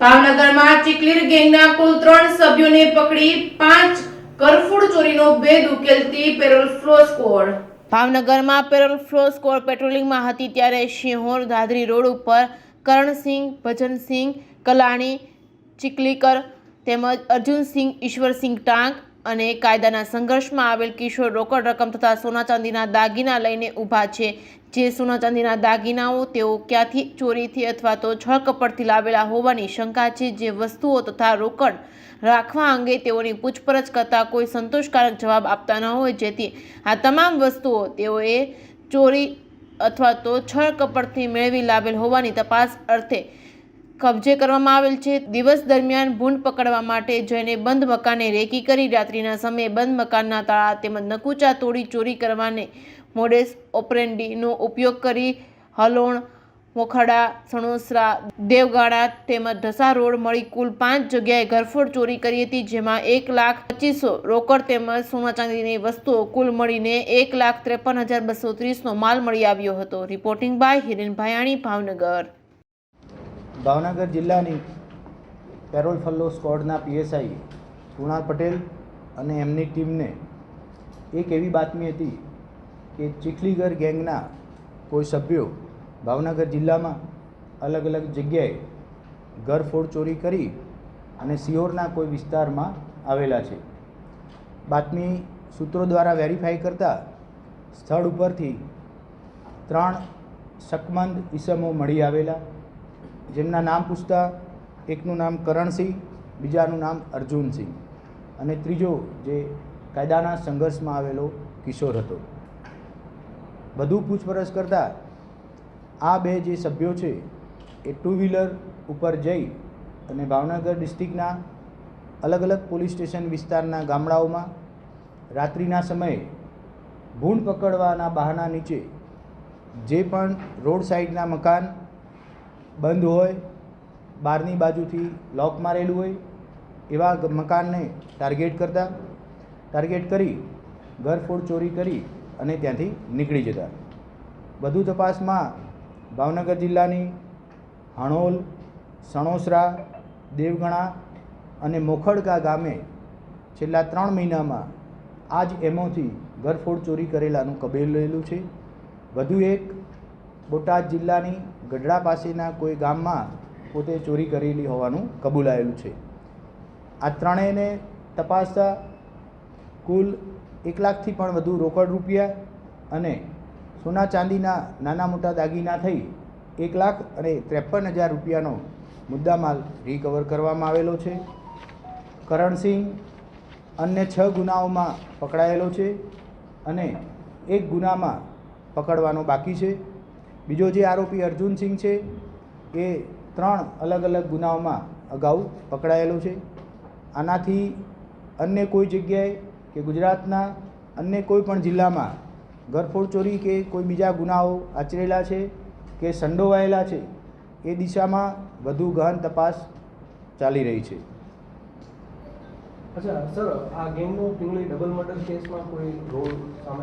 ભાવનગરમાં ચીકલીર ગેંગના કુલ 3 સભ્યોને પકડી 5 કરફૂડ ચોરીનો ભેદ ઉકેલતી પેરોલ ફ્લો સ્ક્વોડ। ભાવનગરમાં પેરોલ ફ્લો સ્ક્વોડ પેટ્રોલિંગમાં હતી ત્યારે સિંહોર દાદરી રોડ ઉપર કરણસિંહ, ભજનસિંહ કલાણી ચીકલીકર તેમજ અર્જુનસિંહ ઈશ્વરસિંહ ટાંક અને કાયદાના સંઘર્ષમાં આવેલ કિશોર રોકડ રકમ તથા સોના ચાંદીના દાગીના લઈને ઊભા છે। જે સોના ચાંદીના દાગીનાઓ તેઓ ક્યાંથી ચોરીથી અથવા તો છળકપટથી લાવેલા હોવાની શંકા છે। જે વસ્તુઓ તથા રોકડ રાખવા અંગે તેઓની પૂછપરછ કરતા કોઈ સંતોષકારક જવાબ આપતા ન હોય, જેથી આ તમામ વસ્તુઓ તેઓએ ચોરી અથવા તો છળકપટથી મેળવી લાવેલ હોવાની તપાસ અર્થે કબજે કરવામાં આવેલ છે। દિવસ દરમિયાન ભૂંડ પકડવા માટે જઈને બંધ મકાને રેકી કરી રાત્રિના સમયે બંધ મકાનના તાળા તેમજ નકુચા તોડી ચોરી કરવાને મોડેસ ઓપરેન્ડીનો ઉપયોગ કરી હલોણ, મોખડા, સણોસરા, દેવગાણા તેમજ ઢસા રોડ મળી કુલ 5 જગ્યાએ ઘરફોડ ચોરી કરી હતી। જેમાં 1,25,000 રોકડ તેમજ સોના ચાંદીની વસ્તુઓ કુલ મળીને 1,53,230નો માલ મળી આવ્યો હતો। Reporting by Hiren Bhayani, Bhavnagar. ભાવનગર જિલ્લાની પેરોલ ફલ્લો સ્ક્વોડના પીએસઆઈ કૃણાલ પટેલ અને એમની ટીમને એક એવી બાતમી હતી કે ચીખલીગર ગેંગના કોઈ સભ્યો ભાવનગર જિલ્લામાં અલગ અલગ જગ્યાએ ઘરફોડ ચોરી કરી અને સિહોરના કોઈ વિસ્તારમાં આવેલા છે। બાતમી સૂત્રો દ્વારા વેરીફાઈ કરતા સ્થળ ઉપરથી 3 શકમંદ ઈસમો મળી આવેલા, જેમના નામ પૂછતા એકનું નામ કરણસિંહ, બીજાનું નામ અર્જુનસિંહ અને ત્રીજો જે કાયદાના સંઘર્ષમાં આવેલો કિશોર હતો। વધુ પૂછપરછ કરતાં આ બે જે સભ્યો છે એ 2 વ્હીલર ઉપર જઈ અને ભાવનગર ડિસ્ટ્રિક્ટના અલગ અલગ પોલીસ સ્ટેશન વિસ્તારના ગામડાઓમાં રાત્રિના સમયે ભૂંડ પકડવાના બહાના નીચે જે પણ રોડ સાઈડના મકાન બંધ હોય, બહારની બાજુથી લોક મારેલું હોય એવા મકાનને ટાર્ગેટ કરી ઘરફોડ ચોરી કરી અને ત્યાંથી નીકળી જતા। વધુ તપાસમાં ભાવનગર જિલ્લાની હણોલ, સણોસરા, દેવગણા અને મોખડકા ગામે છેલ્લા 3 મહિનામાં આ જ એમોથી ઘરફોડ ચોરી કરેલાનું કબૂલેલું છે। વધુ એક બોટાદ જિલ્લાની ગઢડા પાસેના કોઈ ગામમાં પોતે ચોરી કરેલી હોવાનું કબૂલાયેલું છે। આ ત્રણેયને તપાસતા કુલ 1 લાખથી પણ વધુ રોકડ રૂપિયા અને સોના ચાંદીના નાના મોટા દાગીના થઈ 1,53,000 રૂપિયાનો મુદ્દામાલ રિકવર કરવામાં આવેલો છે। કરણસિંહ અન્ય 6 ગુનાઓમાં પકડાયેલો છે અને 1 ગુનામાં પકડવાનો બાકી છે। બીજો જે આરોપી અર્જુનસિંહ છે એ 3 અલગ અલગ ગુનાઓમાં અગાઉ પકડાયેલો છે। આનાથી અન્ય કોઈ જગ્યાએ કે ગુજરાતના અન્ય કોઈ પણ જિલ્લામાં ઘરફોડ ચોરી કે કોઈ બીજા ગુનાઓ આચરેલા છે કે સંડોવાયેલા છે એ દિશામાં વધુ ગહન તપાસ ચાલી રહી છે। અચ્છા સર, આ ગેંગનો પિંગળી ડબલ મર્ડર કેસમાં કોઈ રોલ સામે